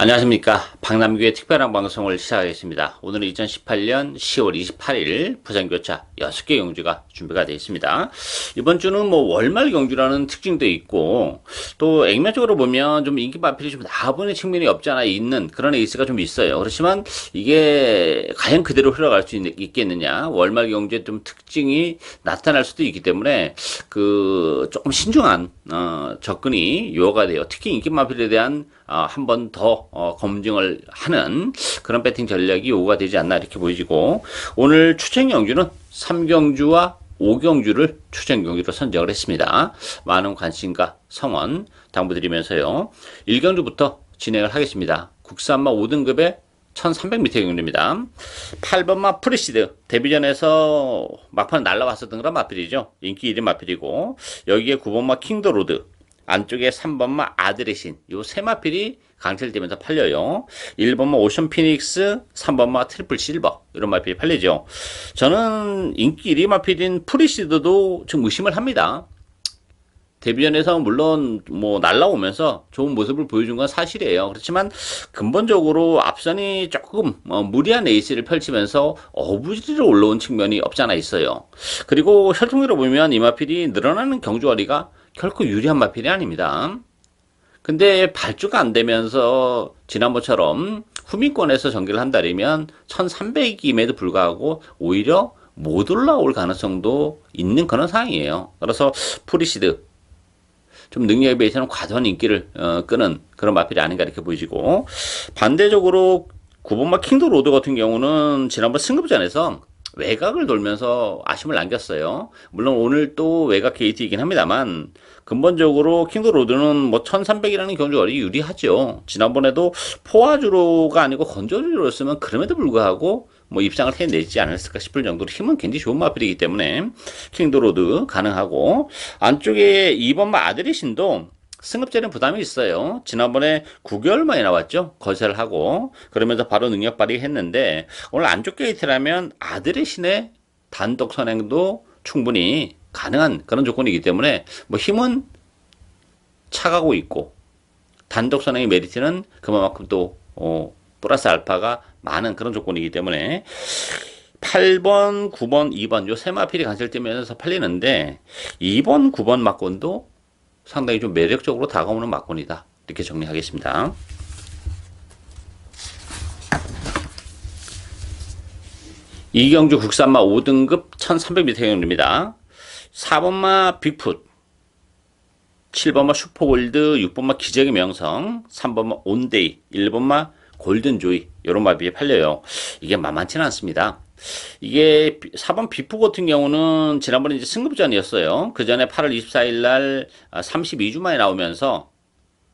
안녕하십니까. 박남규의 특별한 방송을 시작하겠습니다. 오늘은 2018년 10월 28일 부산교차 6개 경주가 준비가 되어 있습니다. 이번 주는 뭐 월말 경주라는 특징도 있고 또 액면적으로 보면 좀 인기 마필이 좀 나아보는 측면이 없지 않아 있는 그런 에이스가 좀 있어요. 그렇지만 이게 과연 그대로 흘러갈 수 있겠느냐, 월말 경주의 좀 특징이 나타날 수도 있기 때문에 조금 신중한 접근이 요구가 돼요. 특히 인기 마필에 대한 한 번 더 검증을 하는 그런 배팅 전략이 요구가 되지 않나 이렇게 보이고, 오늘 추천 경주는 3경주와 5경주를 추천 경주로 선정을 했습니다. 많은 관심과 성원 당부드리면서요, 1경주부터 진행을 하겠습니다. 국산마 5등급의 1300m 경주입니다. 8번마 프리시드, 데뷔전에서 막판 날라왔었던 그런 마필이죠. 인기 1위 마필이고, 여기에 9번마 킹더로드, 안쪽에 3번마 아드레신, 요 세 마필이 강철되면서 팔려요. 1번마 오션 피닉스, 3번마 트리플 실버, 이런 마필이 팔리죠. 저는 인기 1위 마필인 프리시드도 좀 의심을 합니다. 데뷔전에서 물론 뭐 날라오면서 좋은 모습을 보여준 건 사실이에요. 그렇지만 근본적으로 앞선이 조금 무리한 에이스를 펼치면서 어부지리로 올라온 측면이 없지 않아 있어요. 그리고 혈통으로 보면 이 마필이 늘어나는 경주거리가 결코 유리한 마필이 아닙니다. 근데 발주가 안 되면서 지난번처럼 후미권에서 전개를 한다면 1300임에도 불구하고 오히려 못 올라올 가능성도 있는 그런 상황이에요. 그래서 프리시드 좀 능력에 비해서는 과도한 인기를 끄는 그런 마필이 아닌가 이렇게 보이지고, 반대적으로 9번마 킹도 로드 같은 경우는 지난번 승급전에서 외곽을 돌면서 아쉬움을 남겼어요. 물론 오늘 또 외곽 게이트이긴 합니다만 근본적으로 킹도 로드는 뭐 1300이라는 경주거리 유리하죠. 지난번에도 포화주로가 아니고 건조주로였으면 그럼에도 불구하고 뭐 입상을 해내지 않았을까 싶을 정도로 힘은 굉장히 좋은 마필이기 때문에 킹도 로드 가능하고, 안쪽에 2번마 아드리신도 승급전에 부담이 있어요. 지난번에 9개월 만에 나왔죠. 거세를 하고 그러면서 바로 능력 발휘했는데, 오늘 안쪽 게이트라면 아드레신의 단독 선행도 충분히 가능한 그런 조건이기 때문에 뭐 힘은 차가고 있고 단독 선행의 메리트는 그만큼 또 플러스 알파가 많은 그런 조건이기 때문에 8번, 9번, 2번 요 세 마필이 간절되면서 팔리는데, 2번, 9번 막권도 상당히 좀 매력적으로 다가오는 막권이다 이렇게 정리하겠습니다. 이경주 국산마 5등급 1300m 경주입니다. 4번마 빅풋, 7번마 슈퍼골드, 6번마 기적의 명성, 3번마 온데이, 1번마 골든조이, 요런 마필이 팔려요. 이게 만만치는 않습니다. 이게 4번 비프 같은 경우는 지난번에 이제 승급전이었어요. 그 전에 8월 24일 날 32주 만에 나오면서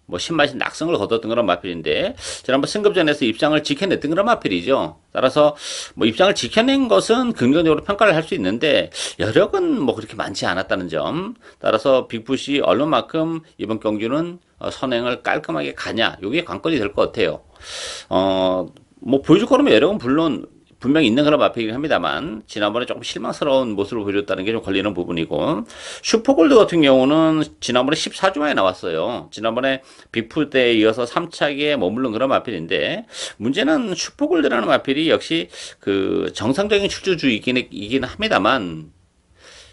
뭐 신맛이 낙성을 거뒀던 그런 마필인데, 지난번 승급전에서 입상을 지켜냈던 그런 마필이죠. 따라서 뭐 입상을 지켜낸 것은 긍정적으로 평가를 할 수 있는데 여력은 뭐 그렇게 많지 않았다는 점, 따라서 빅풋이 얼마만큼 이번 경주는 선행을 깔끔하게 가냐, 요게 관건이 될 것 같아요. 뭐 보여줄 거라면 여력은 물론 분명히 있는 그런 마필이긴 합니다만 지난번에 조금 실망스러운 모습을 보여줬다는 게 좀 걸리는 부분이고, 슈퍼골드 같은 경우는 지난번에 14주 만에 나왔어요. 지난번에 빅풋 때에 이어서 3차기에 머무른 그런 마필인데, 문제는 슈퍼골드라는 마필이 역시 그 정상적인 출주주이긴 합니다만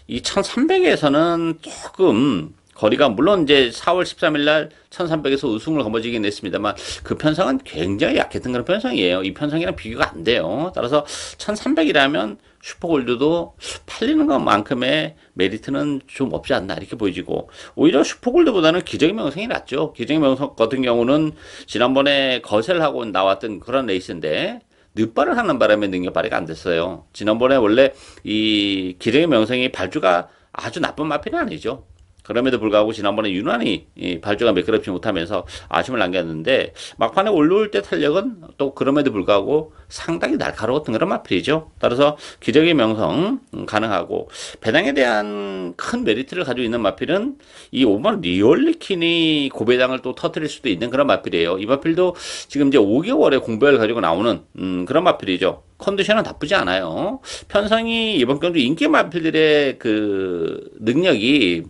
이 1300에서는 조금 거리가, 물론 이제 4월 13일 날 1300에서 우승을 거머쥐긴 했습니다만 그 편성은 굉장히 약했던 그런 편성이에요. 이 편성이랑 비교가 안 돼요. 따라서 1300이라면 슈퍼골드도 팔리는 것만큼의 메리트는 좀 없지 않나 이렇게 보이지고, 오히려 슈퍼골드보다는 기적의 명성이 낫죠. 기적의 명성 같은 경우는 지난번에 거세를 하고 나왔던 그런 레이스인데 늦발을 하는 바람에 능력 발휘가 안 됐어요. 지난번에 원래 이 기적의 명성이 발주가 아주 나쁜 마필은 아니죠. 그럼에도 불구하고 지난번에 유난히 발주가 매끄럽지 못하면서 아쉬움을 남겼는데, 막판에 올라올 때 탄력은 또 그럼에도 불구하고 상당히 날카로웠던 그런 마필이죠. 따라서 기적의 명성 가능하고, 배당에 대한 큰 메리트를 가지고 있는 마필은 이 5번 리얼리킨이 고배당을 또 터뜨릴 수도 있는 그런 마필이에요. 이 마필도 지금 이제 5개월의 공백을 가지고 나오는 그런 마필이죠. 컨디션은 나쁘지 않아요. 편성이 이번 경주 인기 마필들의 그 능력이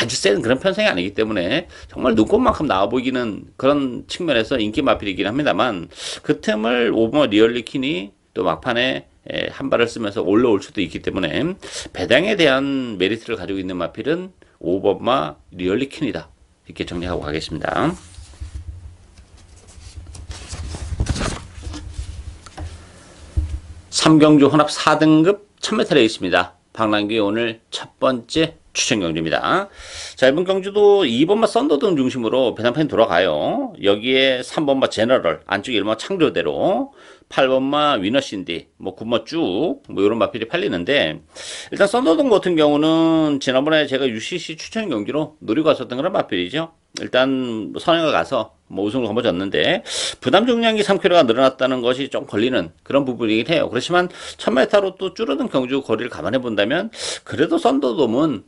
아주 센 그런 편성이 아니기 때문에 정말 눈꽃만큼 나와 보이기는 그런 측면에서 인기 마필이긴 합니다만, 그 틈을 오버머 리얼리킨이 또 막판에 한 발을 쓰면서 올라올 수도 있기 때문에 배당에 대한 메리트를 가지고 있는 마필은 오버마 리얼리킨이다, 이렇게 정리하고 가겠습니다. 삼경주 혼합 4등급 1000m 레이스입니다. 박랑규의 오늘 첫 번째 추천 경주입니다. 자, 이번 경주도 2번마 썬더등 중심으로 배당판이 돌아가요. 여기에 3번마 제너럴, 안쪽에 1번마 창조대로, 8번마 위너신디, 뭐 9번 쭉, 뭐 이런 마필이 팔리는데, 일단 썬더등 같은 경우는 지난번에 제가 UCC 추천 경기로 노리고 갔었던 그런 마필이죠. 일단 선행을 가서 뭐 우승을 거머쥐었는데, 부담 중량이 3kg가 늘어났다는 것이 좀 걸리는 그런 부분이긴 해요. 그렇지만 1000m로 또 줄어든 경주 거리를 감안해 본다면, 그래도 썬더돔은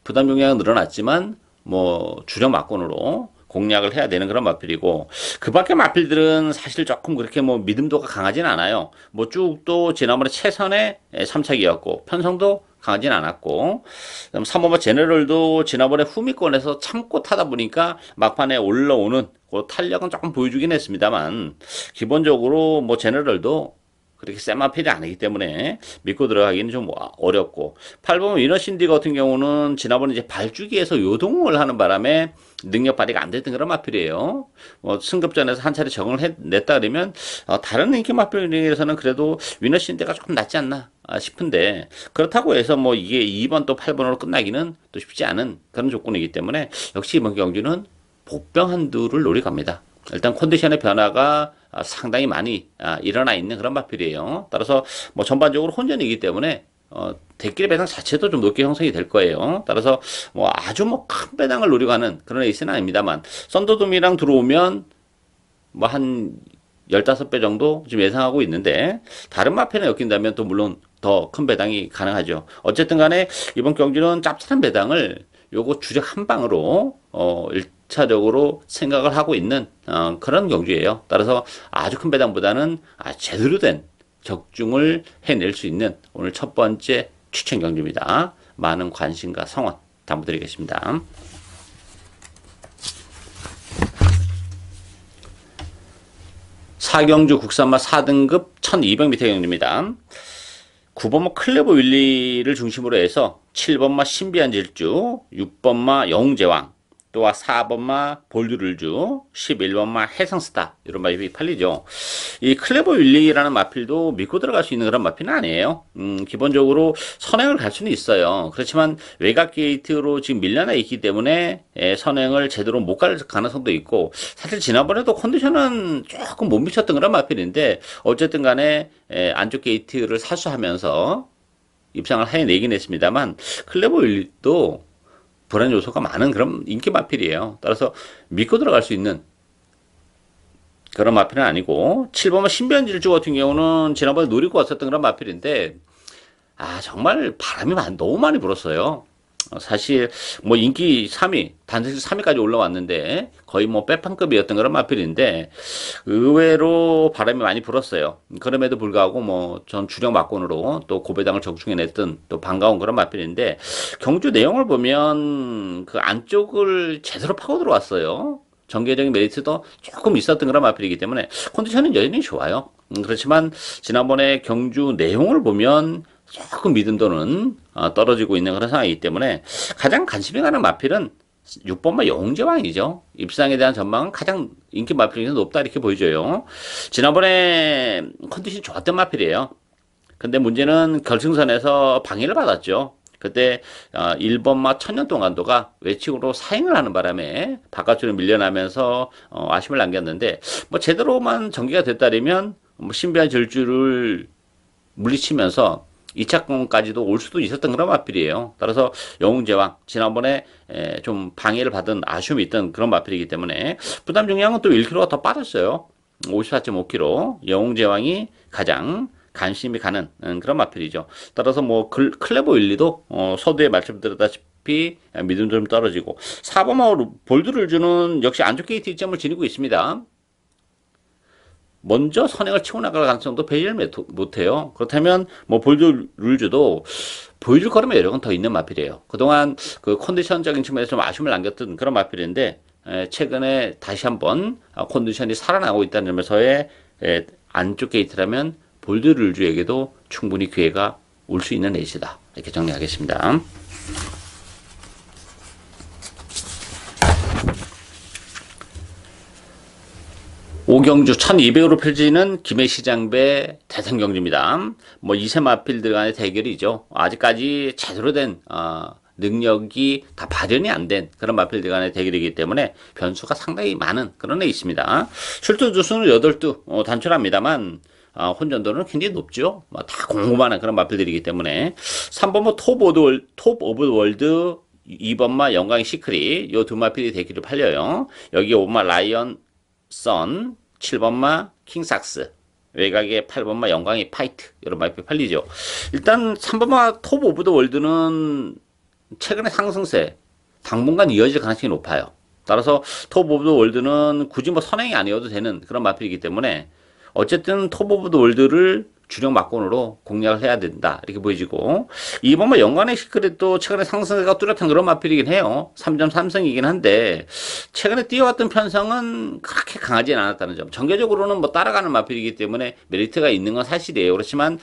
부담 중량은 늘어났지만 뭐 주력 막권으로 공략을 해야 되는 그런 마필이고, 그 밖에 마필들은 사실 조금 그렇게 뭐 믿음도가 강하진 않아요. 뭐 쭉 또 지난번에 최선의 3차기였고 편성도 강하진 않았고, 3번마 제너럴도 지난번에 후미권에서 참고 타다 보니까 막판에 올라오는 그 탄력은 조금 보여주긴 했습니다만, 기본적으로 뭐 제너럴도 그렇게 센 마필이 아니기 때문에 믿고 들어가기는 좀 어렵고, 8번 위너신디 같은 경우는 지난번에 이제 발주기에서 요동을 하는 바람에 능력 발휘가 안 됐던 그런 마필이에요. 승급전에서 한 차례 적응을 냈다 그러면 다른 인기 마필에서는 그래도 위너신디가 조금 낫지 않나 싶은데, 그렇다고 해서 뭐 이게 2번 또 8번으로 끝나기는 또 쉽지 않은 그런 조건이기 때문에 역시 이번 경주는 복병 한두를 노려갑니다. 일단 컨디션의 변화가 상당히 많이 일어나 있는 그런 마필이에요. 따라서 뭐 전반적으로 혼전이기 때문에 대끼리 배당 자체도 좀 높게 형성이 될 거예요. 따라서 뭐 아주 뭐 큰 배당을 노리고 하는 그런 레이스는 아닙니다만, 썬더돔이랑 들어오면 뭐 한 15배 정도 지금 예상하고 있는데, 다른 마필에 엮인다면 또 물론 더 큰 배당이 가능하죠. 어쨌든 간에 이번 경기는 짭짤한 배당을 요거 주력 한 방으로 1차적으로 생각을 하고 있는 그런 경주예요. 따라서 아주 큰 배당보다는 제대로 된 적중을 해낼 수 있는 오늘 첫 번째 추천 경주입니다. 많은 관심과 성원 당부드리겠습니다. 사경주 국산마 4등급 1200m 경주입니다. 9번마 클레버 윌리를 중심으로 해서 7번마 신비한 질주, 6번마 영웅제왕, 또한 4번마 볼드룰주, 11번마 해성스타, 이런 마필이 팔리죠. 이 클레버 윌리라는 마필도 믿고 들어갈 수 있는 그런 마필은 아니에요. 기본적으로 선행을 갈 수는 있어요. 그렇지만 외곽 게이트로 지금 밀려나 있기 때문에 선행을 제대로 못 갈 가능성도 있고, 사실 지난번에도 컨디션은 조금 못 미쳤던 그런 마필인데, 어쨌든 간에 안쪽 게이트를 사수하면서 입상을 해내긴 했습니다만, 클레버 윌리도 불안 요소가 많은 그런 인기 마필이에요. 따라서 믿고 들어갈 수 있는 그런 마필은 아니고, 7번마 신비한 질주 같은 경우는 지난번에 노리고 왔었던 그런 마필인데, 정말 바람이 너무 많이 불었어요. 사실 뭐 인기 3위, 단식 3위까지 올라왔는데 거의 뭐 빼판급이었던 그런 마필인데, 의외로 바람이 많이 불었어요. 그럼에도 불구하고 뭐 전 주력 막권으로 또 고배당을 적중해냈던 또 반가운 그런 마필인데, 경주 내용을 보면 그 안쪽을 제대로 파고 들어왔어요. 전개적인 메리트도 조금 있었던 그런 마필이기 때문에 컨디션은 여전히 좋아요. 그렇지만 지난번에 경주 내용을 보면 조금 믿음도는 떨어지고 있는 그런 상황이기 때문에, 가장 관심이 가는 마필은 6번마 영웅제왕이죠. 입상에 대한 전망은 가장 인기 마필 중에서 높다, 이렇게 보여져요. 지난번에 컨디션이 좋았던 마필이에요. 근데 문제는 결승선에서 방해를 받았죠. 그때 1번마 천년동안도가 외측으로 사행을 하는 바람에 바깥으로 밀려나면서 아쉬움을 남겼는데, 뭐 제대로만 전개가 됐다면 뭐 신비한 질주를 물리치면서 2차권까지도 올 수도 있었던 그런 마필이에요. 따라서 영웅제왕, 지난번에 좀 방해를 받은 아쉬움이 있던 그런 마필이기 때문에 부담 중량은 또 1kg가 더 빠졌어요. 54.5kg. 영웅제왕이 가장 관심이 가는 그런 마필이죠. 따라서 뭐 클레버 윌리도 서두에 말씀드렸다시피 믿음 좀 떨어지고, 4번마 볼드룰주는 역시 안쪽 게이트 2점을 지니고 있습니다. 먼저 선행을 치고 나갈 가능성도 배제를 못해요. 그렇다면 뭐 볼드 룰즈도 보여줄 거라면 여력은 더 있는 마필이에요. 그동안 그 컨디션적인 측면에서 좀 아쉬움을 남겼던 그런 마필인데 최근에 다시 한번 컨디션이 살아나고 있다는 점에서의 안쪽 게이트라면 볼드 룰즈에게도 충분히 기회가 올 수 있는 레이스다. 이렇게 정리하겠습니다. 오경주 1200으로 펼치는 김해시장배 대선경주입니다. 뭐 2세 마필들 간의 대결이죠. 아직까지 제대로 된 능력이 다 발현이 안 된 그런 마필들 간의 대결이기 때문에 변수가 상당히 많은 그런 애 있습니다. 출두 주수는 8두 단출합니다만 혼전도는 굉장히 높죠. 다 공고만한 그런 마필들이기 때문에 3번 뭐 톱 오브 월드 2번마 영광 시크릿 요 두 마필이 대기를 팔려요. 여기 5번마 라이언 선 7번마 킹삭스 외곽에 8번마 영광이 파이트 이런 마필이 팔리죠. 일단 3번마 톱 오브 더 월드는 최근의 상승세 당분간 이어질 가능성이 높아요. 따라서 톱 오브 더 월드는 굳이 뭐 선행이 아니어도 되는 그런 마필이기 때문에 어쨌든 톱 오브 더 월드를 주력 막권으로 공략을 해야 된다 이렇게 보여지고 2번마 연관의 시크릿도 최근에 상승세가 뚜렷한 그런 마필이긴 해요. 3.3승이긴 한데 최근에 뛰어왔던 편성은 그렇게 강하진 않았다는 점. 전개적으로는 뭐 따라가는 마필이기 때문에 메리트가 있는 건 사실이에요. 그렇지만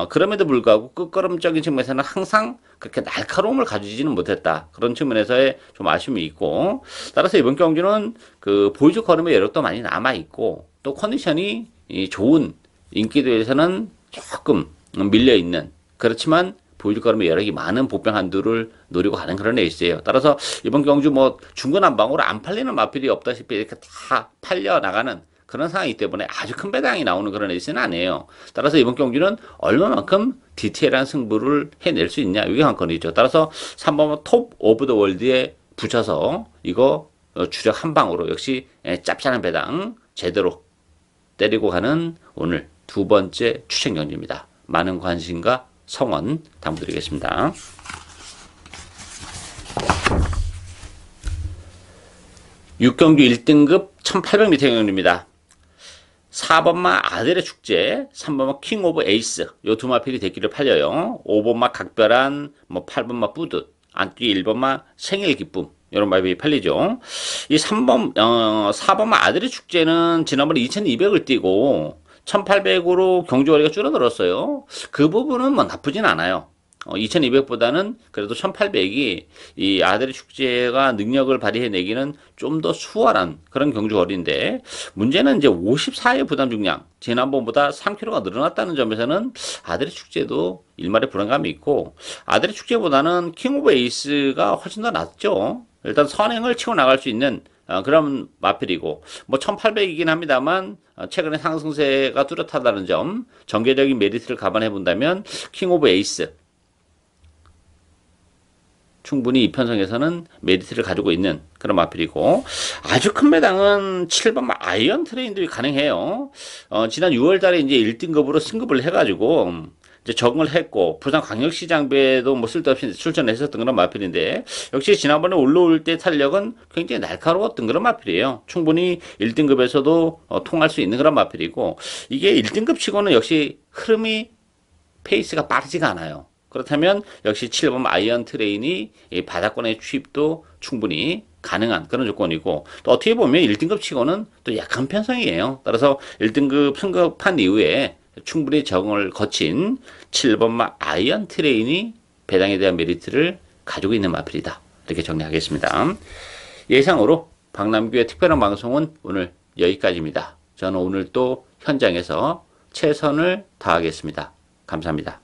그럼에도 불구하고 끝걸음적인 측면에서는 항상 그렇게 날카로움을 가지지는 못했다. 그런 측면에서의 좀 아쉬움이 있고 따라서 이번 경주는 그 보여줄 걸음의 여력도 많이 남아있고 또 컨디션이 좋은 인기도에서는 조금 밀려있는 그렇지만 보여줄 거라면 여력이 많은 복병 한두를 노리고 가는 그런 레이스예요. 따라서 이번 경주 뭐 중구난방으로 안 팔리는 마필이 없다시피 이렇게 다 팔려 나가는 그런 상황이기 때문에 아주 큰 배당이 나오는 그런 레이스는 아니에요. 따라서 이번 경주는 얼마만큼 디테일한 승부를 해낼 수 있냐 이게 관건이죠. 따라서 3번 톱 오브 더 월드에 붙여서 이거 주력 한 방으로 역시 짭짤한 배당 제대로 때리고 가는 오늘 두 번째 추천 경주입니다. 많은 관심과 성원 당부드리겠습니다. 6경주 1등급 1800m 경주입니다. 4번마 아델의 축제, 3번마 킹 오브 에이스 요 두 마필이 대기를 팔려요. 5번마 각별한, 뭐 8번마 뿌듯, 안뛰기 1번마 생일 기쁨 이런 마필이 팔리죠. 이 4번마 아델의 축제는 지난번에 2200을 뛰고 1800으로 경주거리가 줄어들었어요. 그 부분은 뭐 나쁘진 않아요. 2200보다는 그래도 1800이 이 아들의 축제가 능력을 발휘해내기는 좀 더 수월한 그런 경주거리인데 문제는 이제 54의 부담 중량 지난번보다 3kg가 늘어났다는 점에서는 아들의 축제도 일말의 불안감이 있고 아들의 축제보다는 킹 오브 에이스가 훨씬 더 낫죠. 일단 선행을 치고 나갈 수 있는 그런 마필이고 뭐 1800이긴 합니다만 최근에 상승세가 뚜렷하다는 점 전개적인 메리트를 감안해 본다면 킹 오브 에이스 충분히 이 편성에서는 메리트를 가지고 있는 그런 마필이고 아주 큰 배당은 7번 아이언 트레인도 가능해요. 지난 6월 달에 이제 1등급으로 승급을 해가지고 이제 적응을 했고 부산 광역시장배도 뭐 쓸데없이 출전했었던 그런 마필인데 역시 지난번에 올라올 때 탄력은 굉장히 날카로웠던 그런 마필이에요. 충분히 1등급에서도 통할 수 있는 그런 마필이고 이게 1등급 치고는 역시 흐름이 페이스가 빠르지가 않아요. 그렇다면 역시 7번 아이언 트레인이 바닥권의 취입도 충분히 가능한 그런 조건이고 또 어떻게 보면 1등급 치고는 또 약한 편성이에요. 따라서 1등급 승급한 이후에 충분히 적응을 거친 7번마 아이언 트레인이 배당에 대한 메리트를 가지고 있는 마필이다. 이렇게 정리하겠습니다. 예상으로 박남규의 특별한 방송은 오늘 여기까지입니다. 저는 오늘 또 현장에서 최선을 다하겠습니다. 감사합니다.